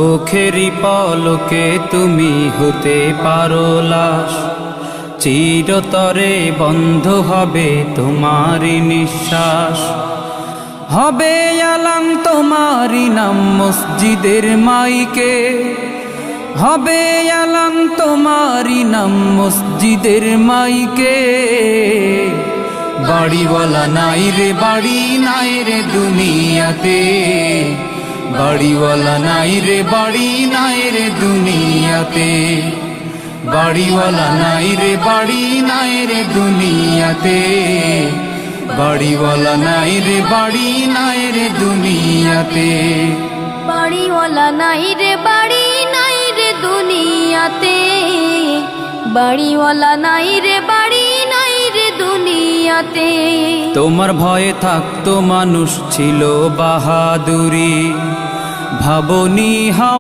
চোখেরই পলকে তুমি হতে পারো লাশ, চিরতরে বন্ধ হবে তোমারই নিঃশ্বাস। হবে আলাম তোমারই নাম মসজিদের মাইকে, হবে আলাম তোমারই নাম মসজিদের মাইকে। বাড়িওয়ালা নাই রে বাড়ি নাই রে দুনিয়াতে, বাড়িওয়ালা নাই রে বাড়ি নাই রে দুনিয়াতে, বাড়িওয়ালা নাই রে বাড়ি নাই রে দুনিয়াতে, বাড়িওয়ালা নাই রে বাড়ি নাই রে দুনিয়াতে। বাড়িওয়ালা নাই রে বাড়ি নাই রে দুনিয়াতে, বাড়িওয়ালা নাই রে বাড়ি নাই রে দুনিয়াতে। তোমার ভয়ে থাকতো মানুষ ছিল বাহাদুরি, ভাবনি